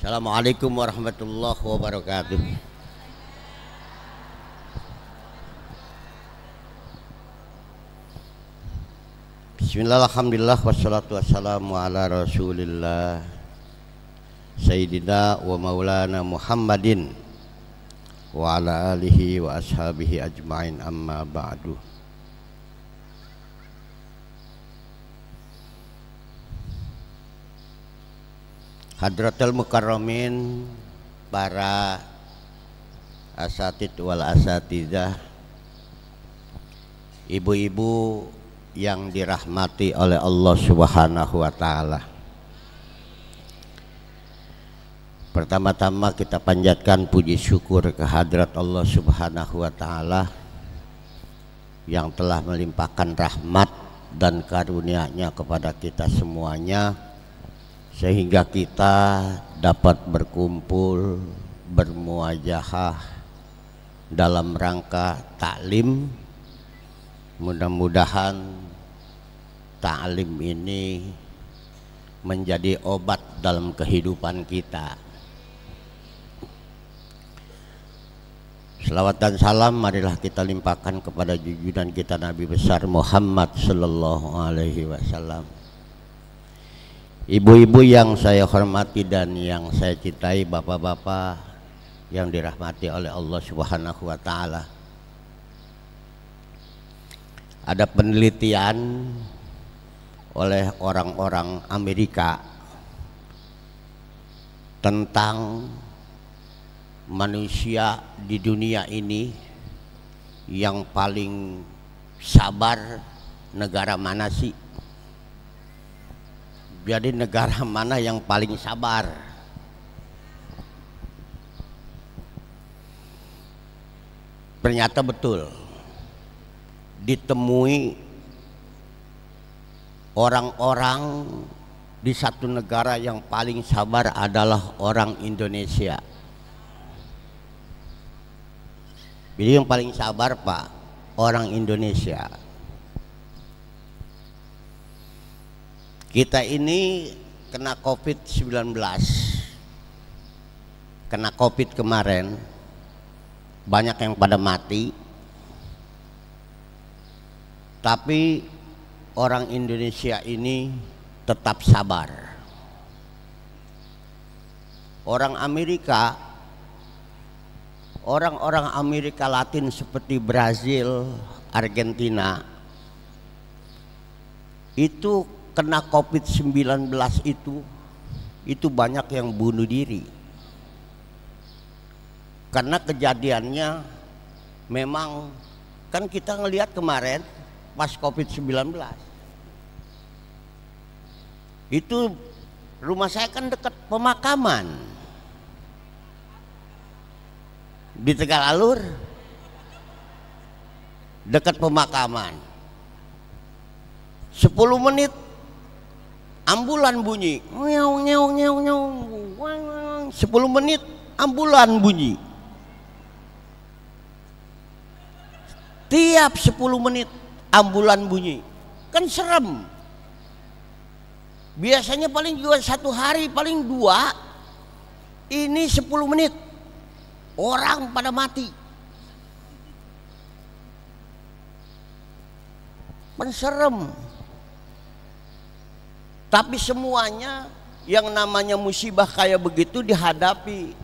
Assalamualaikum warahmatullahi wabarakatuh. Bismillah, alhamdulillah, wassalatu wassalamu ala rasulillah Sayyidina wa maulana Muhammadin wa ala alihi wa ashabihi ajma'in, amma ba'du. Hadratul mukarramin, para asatid wal asatidah, ibu-ibu yang dirahmati oleh Allah Subhanahu wa taala. Pertama-tama kita panjatkan puji syukur kehadrat Allah Subhanahu wa taala yang telah melimpahkan rahmat dan karunia-Nya kepada kita semuanya, sehingga kita dapat berkumpul bermuajahah dalam rangka taklim. Mudah-mudahan taklim ini menjadi obat dalam kehidupan kita. Selawat dan salam marilah kita limpahkan kepada junjungan kita Nabi besar Muhammad sallallahu alaihi wasallam. Ibu-ibu yang saya hormati dan yang saya cintai, bapak-bapak yang dirahmati oleh Allah Subhanahu wa taala. Ada penelitian oleh orang-orang Amerika tentang manusia di dunia ini yang paling sabar negara mana sih? Jadi negara mana yang paling sabar? Ternyata betul, ditemui orang-orang di satu negara yang paling sabar adalah orang Indonesia. Jadi yang paling sabar Pak, orang Indonesia. Kita ini kena COVID-19, kena COVID kemarin, banyak yang pada mati, tapi orang Indonesia ini tetap sabar. Orang Amerika, orang-orang Amerika Latin seperti Brazil, Argentina, itu kena COVID-19 itu banyak yang bunuh diri. Karena kejadiannya memang kan kita ngelihat kemarin pas COVID-19 itu rumah saya kan dekat pemakaman di Tegalalur, dekat pemakaman. 10 menit ambulan bunyi, 10 menit ambulan bunyi. Tiap 10 menit ambulan bunyi, kan serem. Biasanya paling juga 1 hari paling 2, ini 10 menit orang pada mati. Kan serem. Tapi semuanya yang namanya musibah kayak begitu dihadapi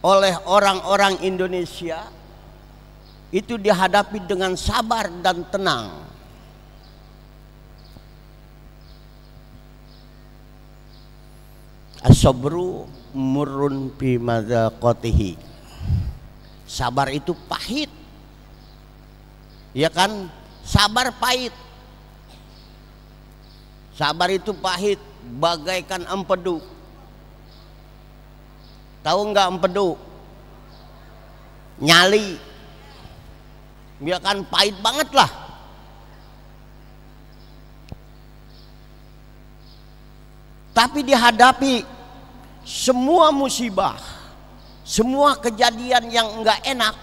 oleh orang-orang Indonesia, itu dihadapi dengan sabar dan tenang. As-sabru murrun fi madzaqatihi. Sabar itu pahit. Ya kan? Sabar pahit. Sabar itu pahit bagaikan empedu. Tahu nggak empedu? Nyali. Ya kan, pahit banget lah. Tapi dihadapi semua musibah, semua kejadian yang enggak enak,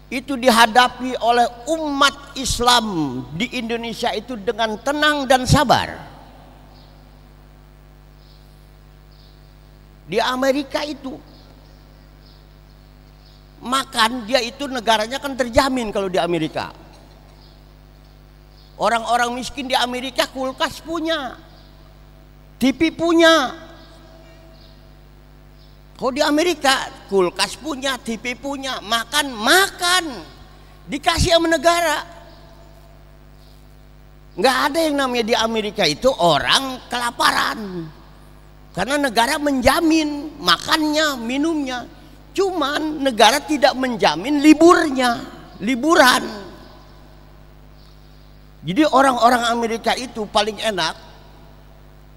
itu dihadapi oleh umat Islam di Indonesia itu dengan tenang dan sabar. Di Amerika itu makan dia itu negaranya kan terjamin kalau di Amerika. Orang-orang miskin di Amerika kulkas punya, TV punya. Kalau di Amerika kulkas punya, TV punya, makan dikasih sama negara. Nggak ada yang namanya di Amerika itu orang kelaparan, karena negara menjamin makannya, minumnya. Cuman negara tidak menjamin liburan. Jadi orang-orang Amerika itu paling enak,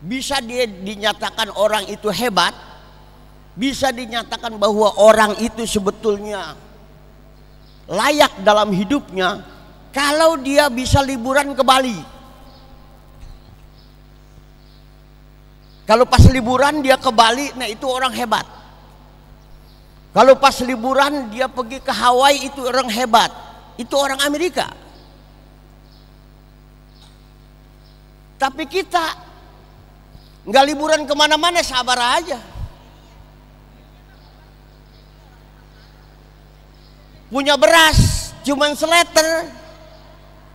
bisa dia dinyatakan orang itu hebat, bisa dinyatakan bahwa orang itu sebetulnya layak dalam hidupnya kalau dia bisa liburan ke Bali. Kalau pas liburan dia ke Bali, nah itu orang hebat. Kalau pas liburan dia pergi ke Hawaii, itu orang hebat. Itu orang Amerika. Tapi kita nggak liburan kemana-mana, sabar aja. Punya beras cuman seleter,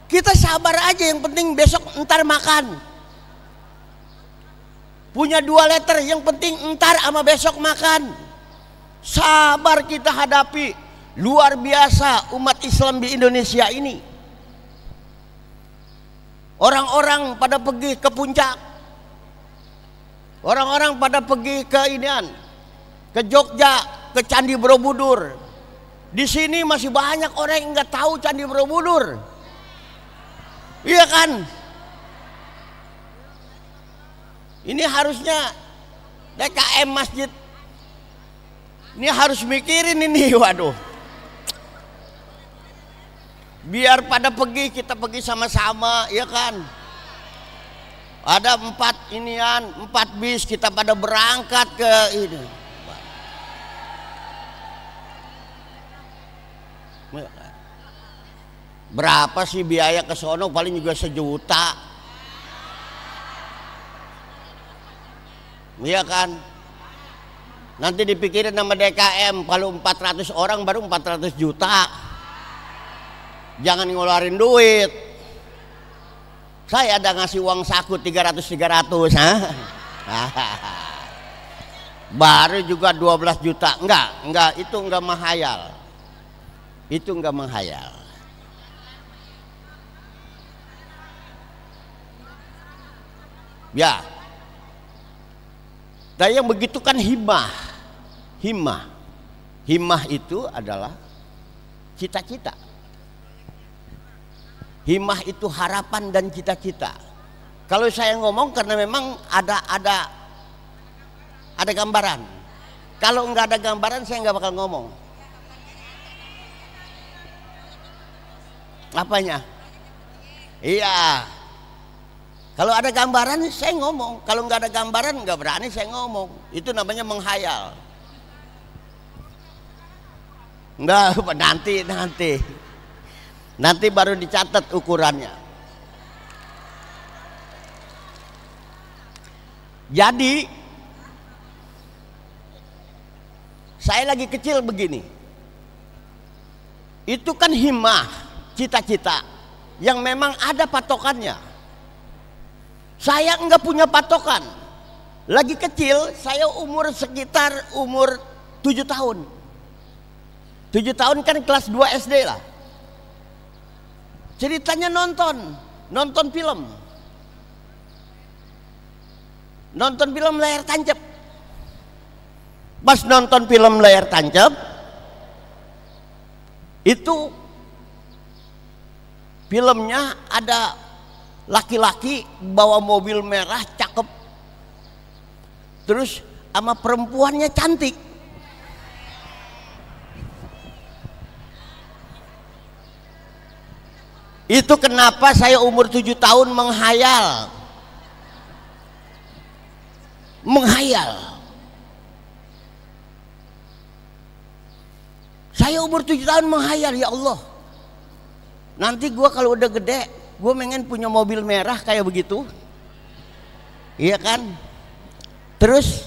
kita sabar aja, yang penting besok entar makan. Punya 2 liter, yang penting entar sama besok makan. Sabar kita hadapi. Luar biasa umat Islam di Indonesia ini. Orang-orang pada pergi ke puncak, orang-orang pada pergi ke ke Jogja, ke Candi Borobudur. Di sini masih banyak orang yang nggak tahu Candi Borobudur, iya kan? Ini harusnya DKM masjid ini harus mikirin ini, waduh. Biar pada pergi, kita pergi sama-sama, ya kan? Ada 4 bis, kita pada berangkat ke ini. Berapa sih biaya ke sono? Paling juga 1 juta. Iya kan? Nanti dipikirin sama DKM, kalau 400 orang baru 400 juta. Jangan ngeluarin duit. Saya ada ngasih uang saku 300. Baru juga 12 juta. Enggak, itu enggak menghayal. Itu enggak menghayal. Ya. Dan yang begitu kan himmah. Himmah itu adalah cita-cita. Himmah itu harapan dan cita-cita. Kalau saya ngomong karena memang ada gambaran. Kalau nggak ada gambaran saya nggak bakal ngomong. Apanya? Iya. Kalau ada gambaran saya ngomong. Kalau nggak ada gambaran nggak berani saya ngomong. Itu namanya menghayal. Nggak, nanti baru dicatat ukurannya. Jadi saya lagi kecil begini, itu kan himmah, cita-cita yang memang ada patokannya. Saya enggak punya patokan. Lagi kecil, saya sekitar umur 7 tahun. 7 tahun kan kelas 2 SD lah. Ceritanya nonton film. Nonton film layar tancap. Pas nonton film layar tancap, itu filmnya ada laki-laki bawa mobil merah cakep, terus sama perempuannya cantik. Itu kenapa saya umur 7 tahun menghayal. Saya umur 7 tahun menghayal, ya Allah, nanti gua kalau udah gede gua pengen punya mobil merah kayak begitu, iya kan? Terus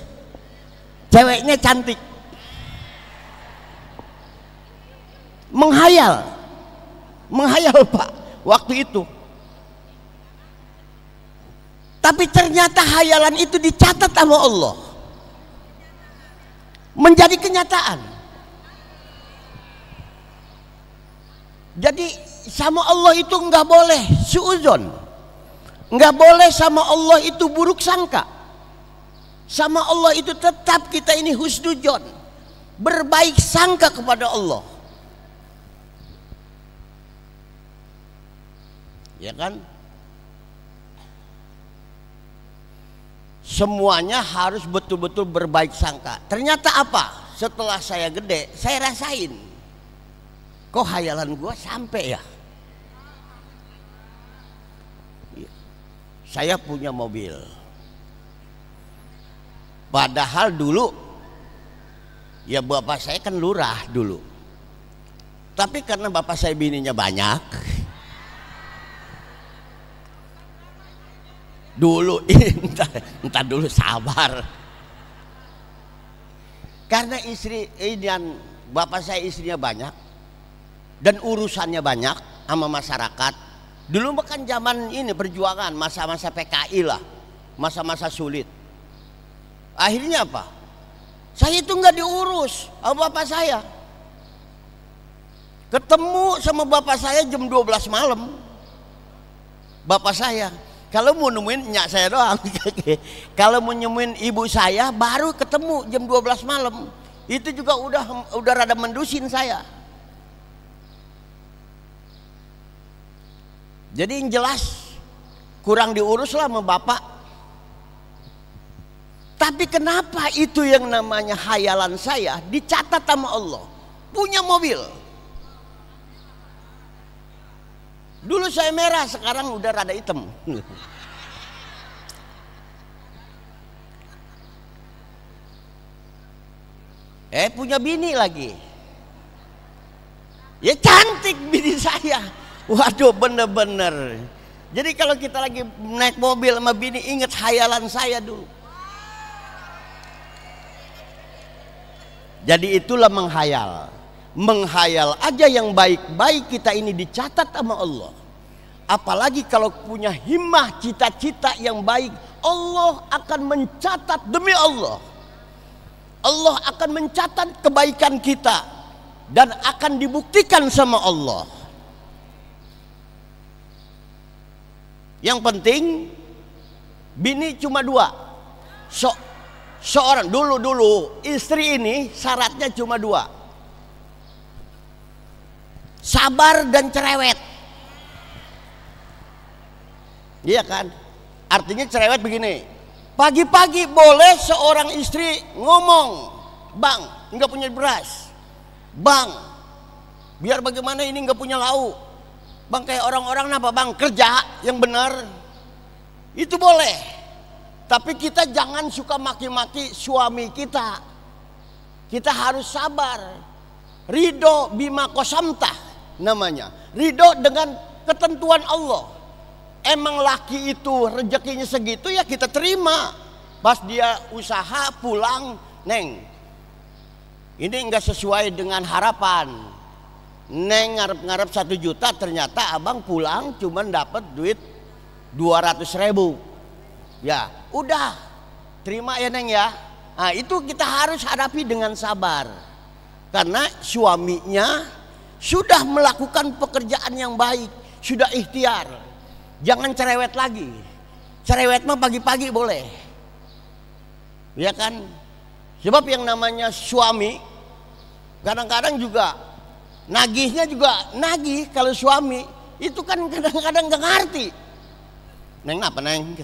ceweknya cantik. Menghayal Pak waktu itu. Tapi ternyata hayalan itu dicatat sama Allah, menjadi kenyataan. Jadi sama Allah itu nggak boleh suudzon, nggak boleh sama Allah itu buruk sangka. Sama Allah itu tetap kita ini husnudzon, berbaik sangka kepada Allah. Ya kan? Semuanya harus betul-betul berbaik sangka. Ternyata apa? Setelah saya gede, saya rasain, kok hayalan gua sampai ya? Saya punya mobil. Padahal dulu ya bapak saya kan lurah dulu. Tapi karena bapak saya bininya banyak, dulu entah dulu sabar. Karena istri dan bapak saya istrinya banyak dan urusannya banyak sama masyarakat. Dulu kan zaman ini perjuangan, masa-masa PKI lah, masa-masa sulit. Akhirnya apa? Saya itu nggak diurus sama bapak saya. Ketemu sama bapak saya jam 12 malam. Bapak saya, kalau mau nemuin nyak saya doang. Kalau mau nemuin ibu saya baru ketemu jam 12 malam. Itu juga udah rada mendusin saya. Jadi yang jelas kurang diurus lah sama bapak. Tapi kenapa itu yang namanya hayalan saya dicatat sama Allah? Punya mobil. Dulu saya merah, sekarang udah rada hitam. Punya bini lagi. Ya cantik bini saya. Waduh, bener-bener. Jadi kalau kita lagi naik mobil sama bini, ingat hayalan saya dulu. Jadi itulah menghayal. Menghayal aja yang baik-baik kita ini dicatat sama Allah. Apalagi kalau punya himmah, cita-cita yang baik, Allah akan mencatat demi Allah. Allah akan mencatat kebaikan kita dan akan dibuktikan sama Allah. Yang penting bini cuma 2. Seorang dulu istri ini syaratnya cuma 2, sabar dan cerewet. Iya kan? Artinya cerewet begini, pagi-pagi boleh seorang istri ngomong, bang nggak punya beras, bang biar bagaimana ini nggak punya lauk, bang kayak orang-orang apa bang, kerja yang benar, itu boleh. Tapi kita jangan suka maki-maki suami kita. Kita harus sabar. Ridho bima qasamtah namanya. Ridho dengan ketentuan Allah. Emang laki itu rezekinya segitu ya kita terima. Pas dia usaha pulang, neng, ini enggak sesuai dengan harapan. Neng ngarep-ngarep 1 juta, ternyata abang pulang cuman dapat duit 200.000. Ya udah, terima ya neng ya. Nah itu kita harus hadapi dengan sabar. Karena suaminya sudah melakukan pekerjaan yang baik, sudah ikhtiar. Jangan cerewet lagi. Cerewet mah pagi-pagi boleh, ya kan? Sebab yang namanya suami kadang-kadang juga nagihnya juga nagih. Kalau suami itu kan kadang-kadang gak ngerti. Neng apa neng?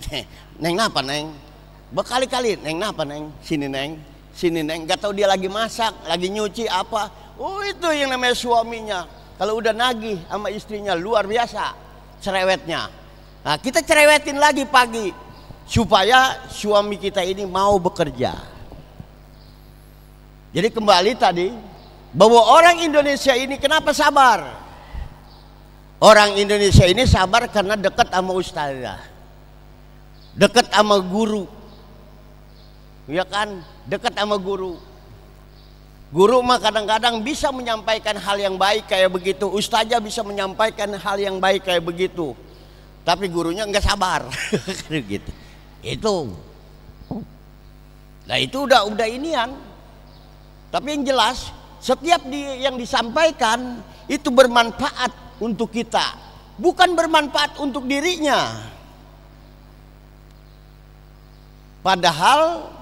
Neng apa neng? Berkali-kali neng apa neng? Sini neng, sini neng. Gak tahu dia lagi masak, lagi nyuci apa. Oh itu yang namanya suaminya. Kalau udah nagih sama istrinya luar biasa cerewetnya. Nah kita cerewetin lagi pagi supaya suami kita ini mau bekerja. Jadi kembali tadi bahwa orang Indonesia ini kenapa sabar? Orang Indonesia ini sabar karena dekat sama ustazah, dekat sama guru, ya kan? dekat sama guru. Guru mah kadang-kadang bisa menyampaikan hal yang baik kayak begitu, ustazah bisa menyampaikan hal yang baik kayak begitu, tapi gurunya nggak sabar. Gitu. Itu. Nah itu udah inian. Tapi yang jelas setiap yang disampaikan itu bermanfaat untuk kita, bukan bermanfaat untuk dirinya. Padahal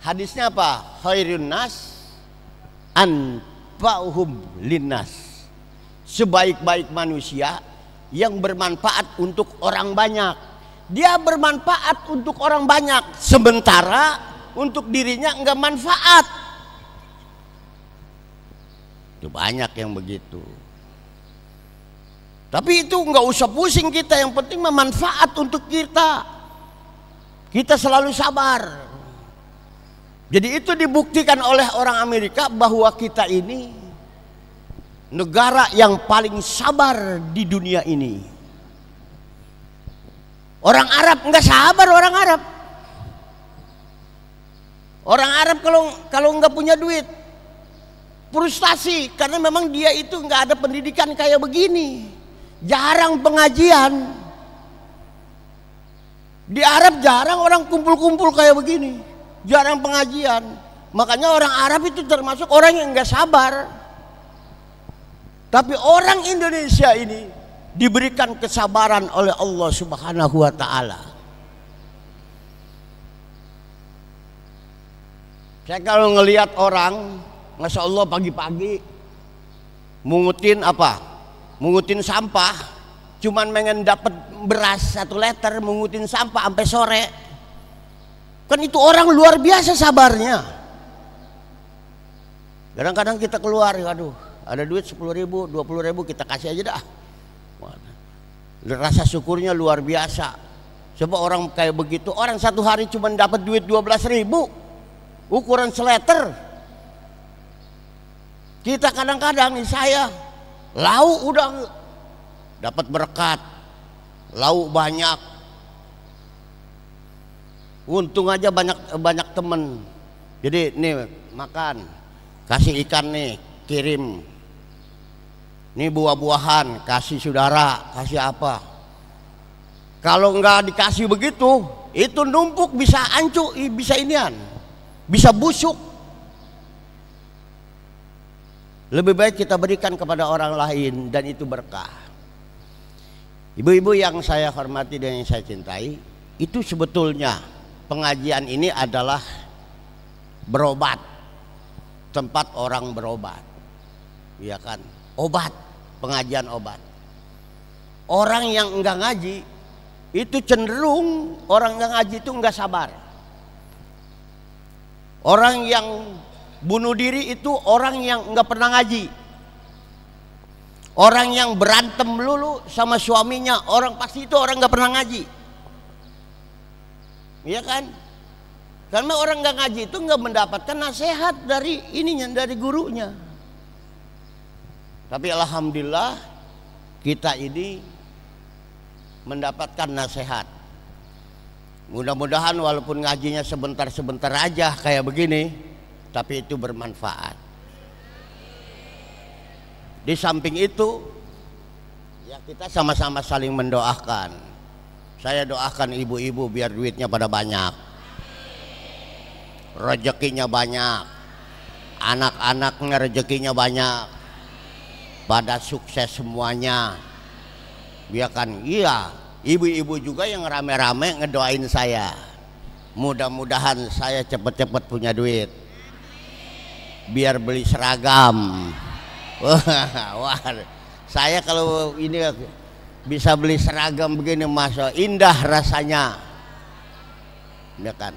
hadisnya apa? Khairun nas anfa'uhum linnas. Sebaik-baik manusia yang bermanfaat untuk orang banyak. Dia bermanfaat untuk orang banyak, sementara untuk dirinya enggak manfaat. Itu banyak yang begitu. Tapi itu enggak usah pusing kita, yang penting bermanfaat untuk kita. Kita selalu sabar. Jadi itu dibuktikan oleh orang Amerika bahwa kita ini negara yang paling sabar di dunia ini. Orang Arab enggak sabar, orang Arab. Orang Arab kalau enggak punya duit frustasi, karena memang dia itu enggak ada pendidikan kayak begini. Jarang pengajian. Di Arab jarang orang kumpul-kumpul kayak begini. Jarang pengajian. Makanya orang Arab itu termasuk orang yang enggak sabar. Tapi orang Indonesia ini diberikan kesabaran oleh Allah Subhanahu wa taala. Saya kalau ngelihat orang, Masya Allah pagi-pagi mungutin apa? Mungutin sampah, cuman pengen dapat beras 1 liter, mungutin sampah sampai sore. Kan itu orang luar biasa sabarnya. Kadang-kadang kita keluar, aduh, ada duit 10.000, 20.000 kita kasih aja dah. Rasa syukurnya luar biasa. Coba orang kayak begitu, orang 1 hari cuma dapat duit 12.000, ukuran seleter. Kita kadang-kadang nih, saya lauk udah dapat berkat, lauk banyak. Untung aja banyak temen. Jadi nih makan, kasih ikan nih, kirim. Nih buah-buahan, kasih saudara, kasih apa. Kalau nggak dikasih begitu, itu numpuk bisa hancur, bisa inian, bisa busuk. Lebih baik kita berikan kepada orang lain dan itu berkah. Ibu-ibu yang saya hormati dan yang saya cintai, itu sebetulnya pengajian ini adalah berobat, tempat orang berobat, ya kan? Obat, pengajian obat. Orang yang enggak ngaji itu cenderung, orang yang ngaji itu enggak sabar. Orang yang bunuh diri itu orang yang enggak pernah ngaji. Orang yang berantem melulu sama suaminya, orang pasti itu orang enggak pernah ngaji. Iya kan? Karena orang nggak ngaji itu nggak mendapatkan nasihat dari ininya, dari gurunya. Tapi alhamdulillah kita ini mendapatkan nasihat. Mudah-mudahan walaupun ngajinya sebentar-sebentar aja kayak begini, tapi itu bermanfaat. Di samping itu, ya kita sama-sama saling mendoakan. Saya doakan ibu-ibu biar duitnya pada banyak, rezekinya banyak, anak-anaknya rezekinya banyak, pada sukses semuanya. Ya kan? Iya, ibu-ibu juga yang rame-rame ngedoain saya. Mudah-mudahan saya cepet-cepet punya duit, biar beli seragam. Wah, saya kalau ini bisa beli seragam begini, masa indah rasanya, ya kan?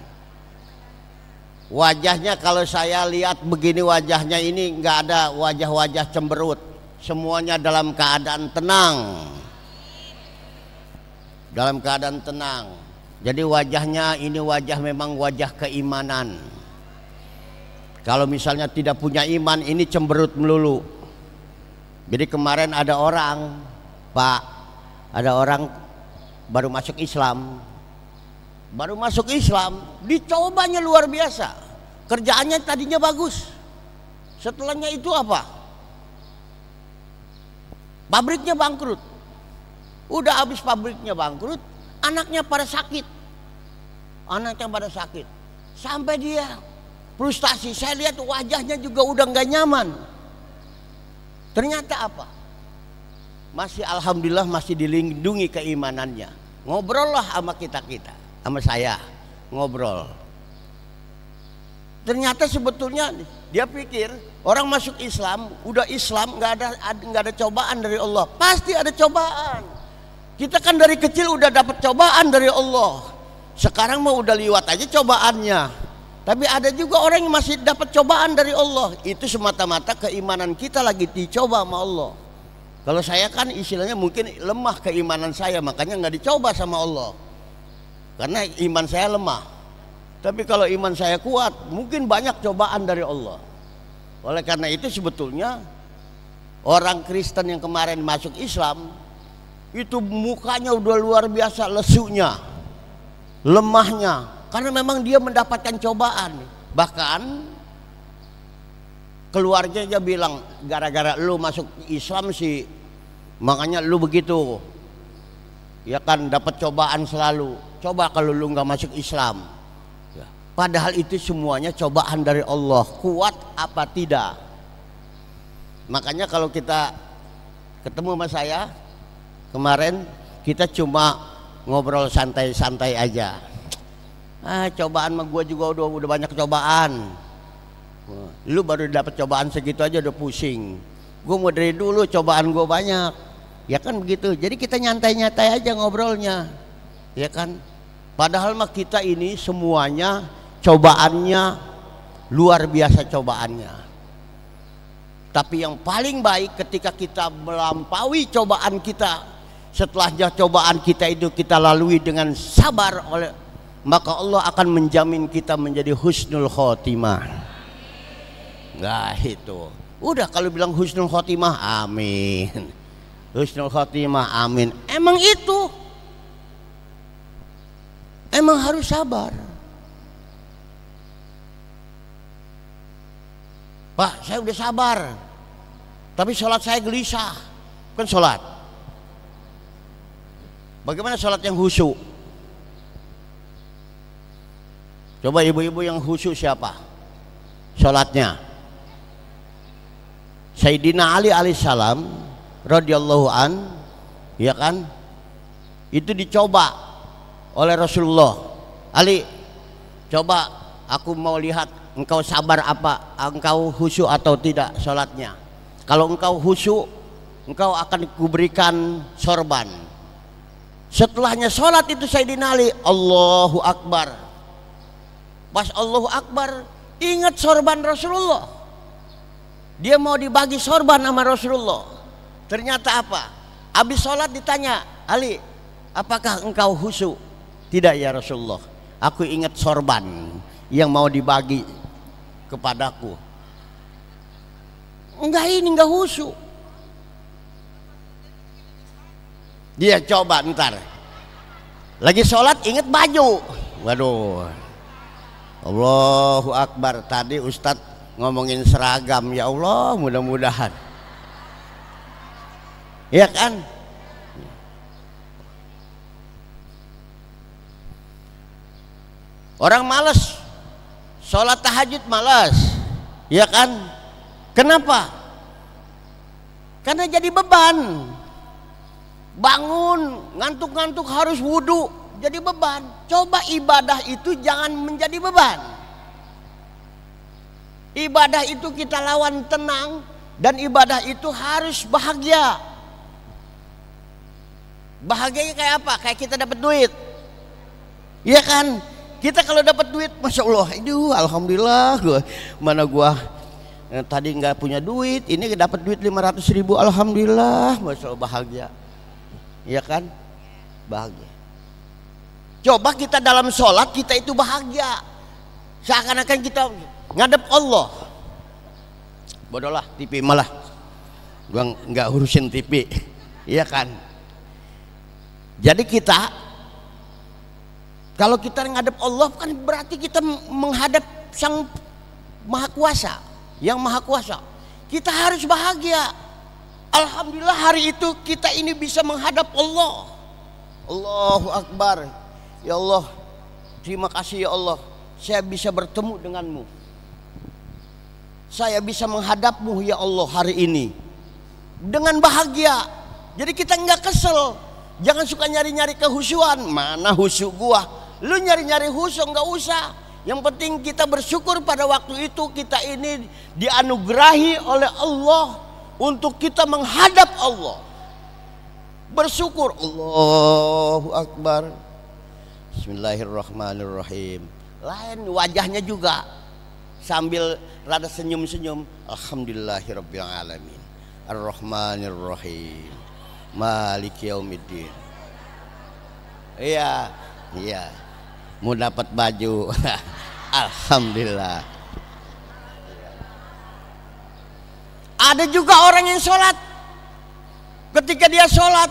Wajahnya kalau saya lihat begini, wajahnya ini nggak ada wajah-wajah cemberut, semuanya dalam keadaan tenang, dalam keadaan tenang. Jadi wajahnya ini wajah memang wajah keimanan. Kalau misalnya tidak punya iman, ini cemberut melulu. Jadi kemarin ada orang, Pak, ada orang baru masuk Islam, dicobanya luar biasa. Kerjaannya tadinya bagus, setelahnya itu apa? Pabriknya bangkrut. Udah habis pabriknya bangkrut, anaknya pada sakit. Sampai dia frustasi. Saya lihat wajahnya juga udah nggak nyaman. Ternyata apa? Masih alhamdulillah masih dilindungi keimanannya. Ngobrol lah sama kita, sama saya ngobrol. Ternyata sebetulnya dia pikir orang masuk Islam, udah Islam nggak ada cobaan dari Allah. Pasti ada cobaan. Kita kan dari kecil udah dapat cobaan dari Allah. Sekarang mau udah liwat aja cobaannya. Tapi ada juga orang yang masih dapat cobaan dari Allah. Itu semata-mata keimanan kita lagi dicoba sama Allah. Kalau saya kan istilahnya mungkin lemah keimanan saya, makanya nggak dicoba sama Allah. Karena iman saya lemah. Tapi kalau iman saya kuat, mungkin banyak cobaan dari Allah. Oleh karena itu sebetulnya orang Kristen yang kemarin masuk Islam itu mukanya udah luar biasa lesunya, lemahnya. Karena memang dia mendapatkan cobaan. Bahkan keluarganya bilang, gara-gara lu masuk Islam sih, makanya lu begitu. Ya kan, dapat cobaan selalu. Coba kalau lu nggak masuk Islam. Ya. Padahal itu semuanya cobaan dari Allah. Kuat apa tidak? Makanya kalau kita ketemu sama saya kemarin, kita cuma ngobrol santai-santai aja. Cobaan mah gue juga udah banyak cobaan. Lu baru dapat cobaan segitu aja udah pusing. Gue mau dari dulu cobaan gue banyak. Ya kan begitu. Jadi kita nyantai-nyantai aja ngobrolnya. Ya kan. Padahal mah kita ini semuanya cobaannya luar biasa cobaannya. Tapi yang paling baik ketika kita melampaui cobaan kita, setelahnya cobaan kita itu kita lalui dengan sabar, maka Allah akan menjamin kita menjadi husnul khotimah. Nah itu udah, kalau bilang husnul khotimah amin, husnul khotimah amin. Emang itu emang harus sabar. Pak, saya udah sabar, tapi sholat saya gelisah. Kan sholat, bagaimana sholat yang khusyuk? Coba ibu-ibu yang khusyuk siapa sholatnya? Sayyidina Ali alaihissalam radhiyallahu an, ya kan, itu dicoba oleh Rasulullah. Ali, coba aku mau lihat engkau sabar apa, engkau khusyuk atau tidak sholatnya. Kalau engkau khusyuk, engkau akan kuberikan sorban. Setelahnya sholat itu Sayyidina Ali, Allahu Akbar. Pas Allahu Akbar, ingat sorban Rasulullah. Dia mau dibagi sorban sama Rasulullah. Ternyata apa? Habis sholat ditanya, Ali, apakah engkau khusyuk? Tidak ya Rasulullah, aku ingat sorban yang mau dibagi kepadaku. Enggak, ini enggak khusyuk. Dia coba ntar lagi sholat ingat baju. Waduh, Allahu Akbar. Tadi Ustadz ngomongin seragam, ya Allah, mudah-mudahan, ya kan. Orang malas sholat tahajud, malas, ya kan. Kenapa? Karena jadi beban. Bangun ngantuk-ngantuk harus wudhu, jadi beban. Coba ibadah itu jangan menjadi beban. Ibadah itu kita lawan tenang, dan ibadah itu harus bahagia. Bahagianya kayak apa? Kayak kita dapat duit, iya kan. Kita kalau dapat duit, masya Allah, aduh, alhamdulillah, gua tadi nggak punya duit, ini dapat duit 500.000, alhamdulillah, masya Allah, bahagia, iya kan, bahagia. Coba kita dalam sholat kita itu bahagia, seakan-akan kita ngadep Allah. Bodohlah TV malah, gua nggak urusin TV, iya kan. Jadi kita kalau kita ngadep Allah kan berarti kita menghadap Sang Maha Kuasa, yang Maha Kuasa. Kita harus bahagia. Alhamdulillah hari itu kita ini bisa menghadap Allah. Allahu Akbar. Ya Allah, terima kasih ya Allah, saya bisa bertemu denganmu. Saya bisa menghadapmu ya Allah hari ini dengan bahagia. Jadi kita nggak kesel. Jangan suka nyari-nyari kehusuan. Mana husu gua? Lu nyari-nyari husu nggak usah. Yang penting kita bersyukur pada waktu itu kita ini dianugerahi oleh Allah untuk kita menghadap Allah. Bersyukur. Allahu Akbar. Bismillahirrahmanirrahim. Lain wajahnya juga sambil rada senyum-senyum. Alhamdulillahirabbil alamin. Ar-Rahmanirrahim. Maliki yaumiddin. Iya, iya. Mau dapat baju. Alhamdulillah. Ada juga orang yang sholat. Ketika dia sholat,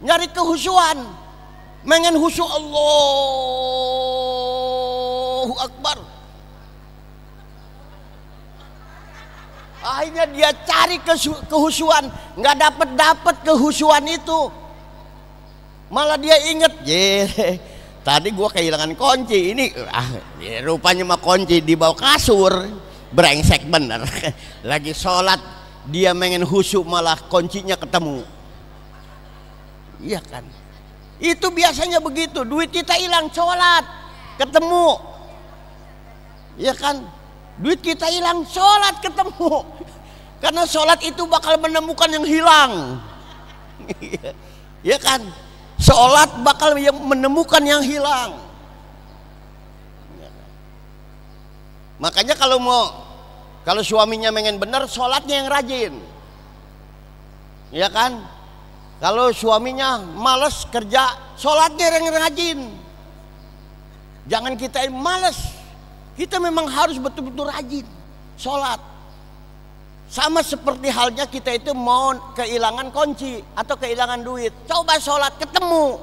nyari kehusuan, pengen khusyuk. Allahu Akbar. Akhirnya dia cari kehusuan, nggak dapat kehusuan itu. Malah dia inget, tadi gua kehilangan kunci ini. Rupanya mah kunci di bawah kasur. Brengsek bener. Lagi sholat dia pengen khusyuk, malah kuncinya ketemu. Iya kan? Itu biasanya begitu. Duit kita hilang, sholat ketemu. Iya kan? Duit kita hilang, sholat ketemu. Karena sholat itu bakal menemukan yang hilang. Ya kan? Sholat bakal menemukan yang hilang. Makanya kalau suaminya pengen benar, sholatnya yang rajin. Ya kan? Kalau suaminya malas kerja, sholatnya yang rajin. Jangan kita malas. Kita memang harus betul-betul rajin sholat. Sama seperti halnya kita itu mau kehilangan kunci atau kehilangan duit. Coba sholat ketemu.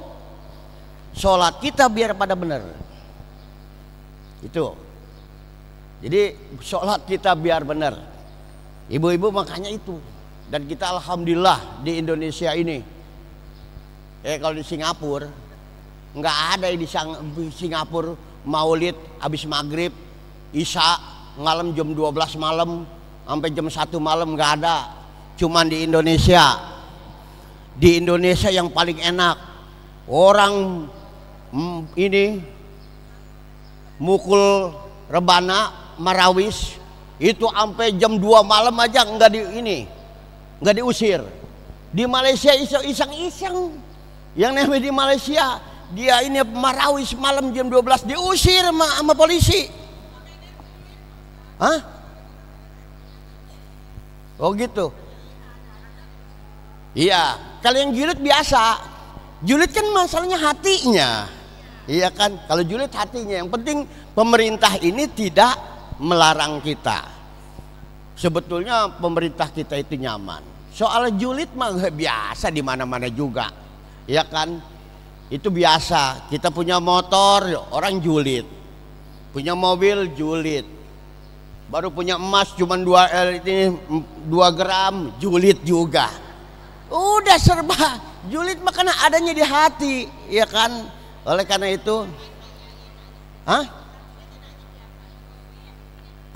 Sholat kita biar pada benar. Itu. Jadi sholat kita biar benar. Ibu-ibu makanya itu. Dan kita alhamdulillah di Indonesia ini. Kalau di Singapura nggak ada di Singapura maulid habis maghrib, isya, malam jam 12 malam sampai jam 1 malam nggak ada. Cuman di Indonesia. Di Indonesia yang paling enak. Orang ini mukul rebana marawis itu sampai jam 2 malam aja nggak diusir. Di Malaysia iseng-iseng. Yang namanya di Malaysia dia ini marawis malam jam 12 diusir sama polisi. Hah? Oh gitu. Iya, kalau yang julid biasa. Julid kan masalahnya hatinya. Iya kan? Kalau julid hatinya. Yang penting pemerintah ini tidak melarang kita. Sebetulnya pemerintah kita itu nyaman. Soal julid mah biasa di mana-mana juga. Ya kan? Itu biasa. Kita punya motor, orang julid. Punya mobil, julid. Baru punya emas cuma 2 gram, julid juga. Udah serba julid, makanya adanya di hati, ya kan? Oleh karena itu,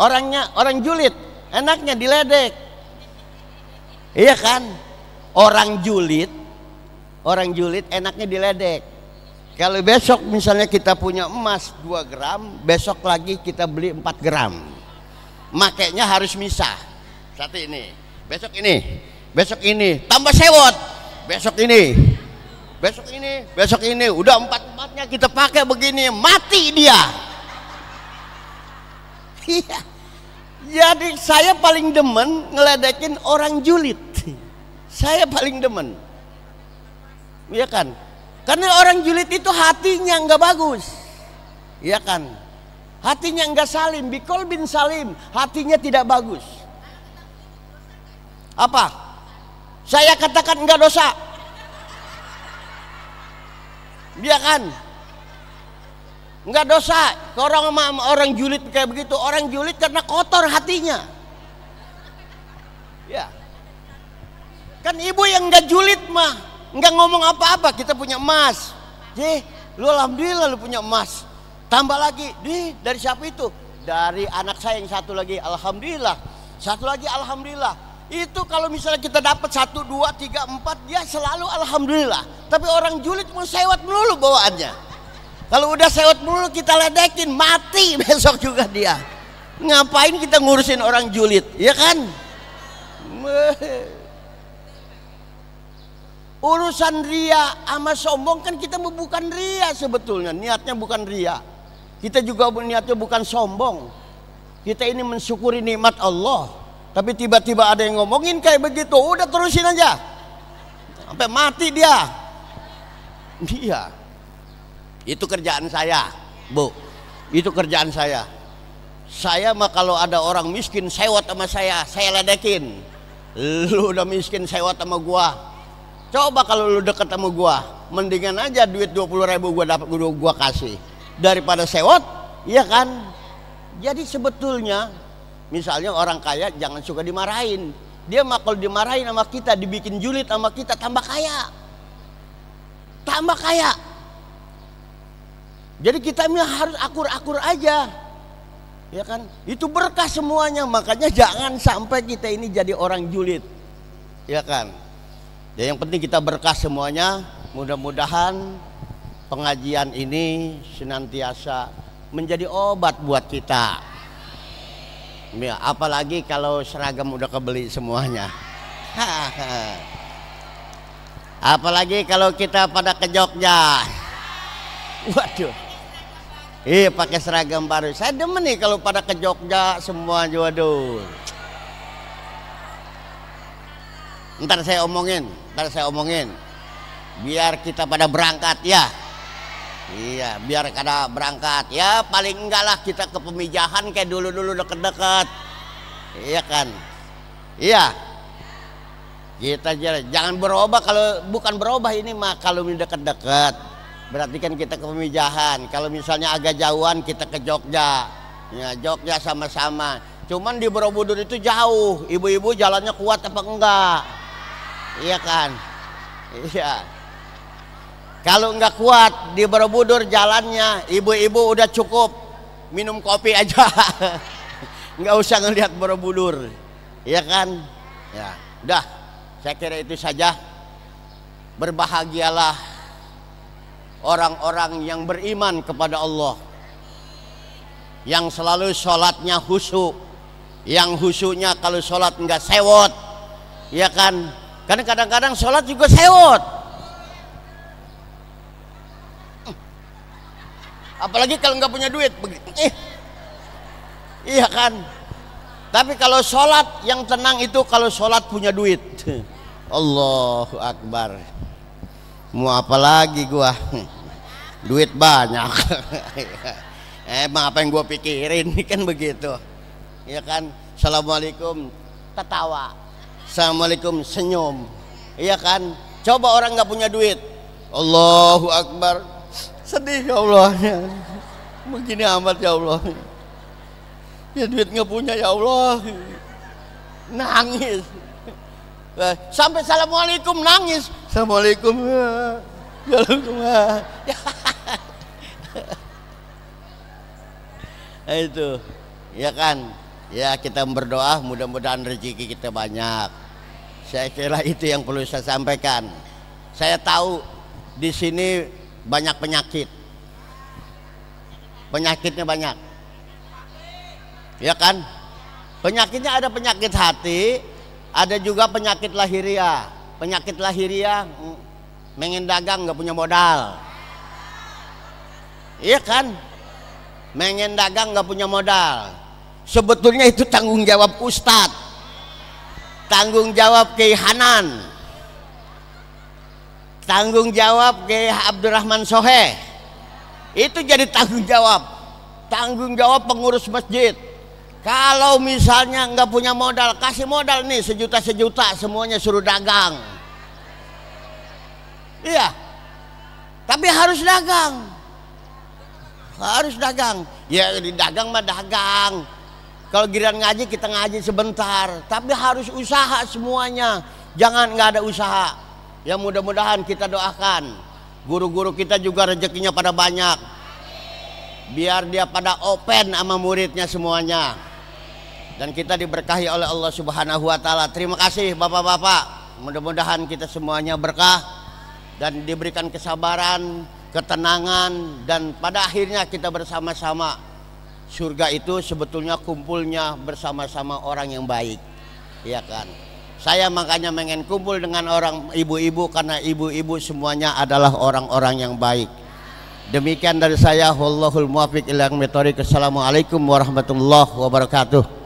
orang julid enaknya diledek, iya kan? Orang julid enaknya diledek. Kalau besok misalnya kita punya emas 2 gram, besok lagi kita beli 4 gram. Makanya harus misah. Satu ini, besok ini, tambah sewot. Besok ini, udah 4-4-nya kita pakai begini, mati dia. Iya. Jadi saya paling demen ngeledekin orang julid. Saya paling demen. Iya kan? Karena orang julid itu hatinya nggak bagus. Iya kan? Hatinya enggak salim, bikol bin salim, hatinya tidak bagus. Apa? Saya katakan enggak dosa. Dia kan Enggak dosa. Orang julid kayak begitu, orang julid karena kotor hatinya. Ya. Kan ibu yang enggak julid mah enggak ngomong apa-apa, kita punya emas. Lu alhamdulillah lu punya emas. Tambah lagi, dari siapa itu? Dari anak saya yang satu lagi, alhamdulillah. Satu lagi alhamdulillah. Itu kalau misalnya kita dapat 1, 2, 3, 4, dia selalu alhamdulillah. Tapi orang julid mau sewot melulu bawaannya. Kalau udah sewot melulu kita ledekin, mati besok juga dia. Ngapain kita ngurusin orang julid, ya kan? Urusan ria sama sombong kan kita bukan ria sebetulnya. Niatnya bukan ria. Kita juga niatnya bukan sombong. Kita ini mensyukuri nikmat Allah. Tapi tiba-tiba ada yang ngomongin kayak begitu, udah terusin aja. Sampai mati dia. Dia. Itu kerjaan saya, Bu. Itu kerjaan saya. Saya mah kalau ada orang miskin sewot sama saya ledekin. Lu udah miskin sewot sama gua. Coba kalau lu deket sama gua, mendingan aja duit 20.000 gua dapat gua kasih daripada sewot, iya kan? Jadi sebetulnya misalnya orang kaya jangan suka dimarahin. Dia mah kalau dimarahin sama kita, dibikin julid sama kita, tambah kaya. Tambah kaya. Jadi kita harus akur-akur aja, ya kan? Itu berkah semuanya. Makanya jangan sampai kita ini jadi orang julid, ya kan? Ya, yang penting kita berkah semuanya. Mudah-mudahan pengajian ini senantiasa menjadi obat buat kita. Ya, apalagi kalau seragam udah kebeli semuanya. Apalagi kalau kita pada ke Jogja. Waduh. Iya, pakai seragam baru. Saya demen nih kalau pada ke Jogja semua, waduh. Ntar saya omongin. Biar kita pada berangkat ya. Iya, biar kada berangkat. Ya paling enggak lah kita ke Pemijahan kayak dulu-dulu deket-deket. Iya kan? Iya. Kita jangan berubah, kalau bukan berubah ini mah kalau deket-deket. Berarti kan kita ke Pemijahan. Kalau misalnya agak jauhan kita ke Jogja. Ya, Jogja sama-sama. Cuman di Borobudur itu jauh. Ibu-ibu jalannya kuat apa enggak? Iya kan? Iya. Kalau enggak kuat di Borobudur jalannya, ibu-ibu udah cukup minum kopi aja. Enggak usah ngelihat Borobudur. Iya kan? Ya, udah. Saya kira itu saja. Berbahagialah orang-orang yang beriman kepada Allah, yang selalu sholatnya khusyuk, yang khusyuknya kalau sholat enggak sewot, ya kan? Karena kadang-kadang sholat juga sewot, apalagi kalau nggak punya duit, iya kan? Tapi kalau sholat yang tenang itu kalau sholat punya duit. Allahu Akbar. Mau apa lagi gua? Duit banyak. Emang apa yang gua pikirin kan begitu. Ya kan? Assalamualaikum tertawa. Assalamualaikum senyum. Iya kan? Coba orang nggak punya duit. Allahu Akbar. Sedih ya Allah. Begini amat ya Allah. Ya duit nggak punya ya Allah. Nangis. Sampai assalamualaikum nangis. Assalamualaikum. Itu ya kan, ya kita berdoa mudah-mudahan rezeki kita banyak. Saya kira itu yang perlu saya sampaikan. Saya tahu di sini banyak penyakitnya banyak, ya kan? Penyakitnya ada penyakit hati, ada juga penyakit lahiriah. Penyakit lahiriah pengen dagang nggak punya modal, iya kan? Pengen dagang nggak punya modal. Sebetulnya itu tanggung jawab Ustadz, tanggung jawab Kiai Hanan, tanggung jawab Kiai Abdurrahman Soheh. Itu jadi tanggung jawab pengurus masjid. Kalau misalnya nggak punya modal, kasih modal nih sejuta semuanya suruh dagang. Iya, tapi harus dagang. Harus dagang. Ya di dagang mah dagang. Kalau giliran ngaji kita ngaji sebentar, tapi harus usaha semuanya. Jangan nggak ada usaha. Ya mudah-mudahan kita doakan guru-guru kita juga rezekinya pada banyak. Biar dia pada open sama muridnya semuanya. Dan kita diberkahi oleh Allah Subhanahu wa taala. Terima kasih Bapak-bapak. Mudah-mudahan kita semuanya berkah dan diberikan kesabaran, ketenangan, dan pada akhirnya kita bersama-sama. Surga itu sebetulnya kumpulnya bersama-sama orang yang baik, ya kan? Saya makanya pengen kumpul dengan orang ibu-ibu karena ibu-ibu semuanya adalah orang-orang yang baik. Demikian dari saya, wallahul muwaffiq ila aqwamit thoriq. Assalamualaikum warahmatullahi wabarakatuh.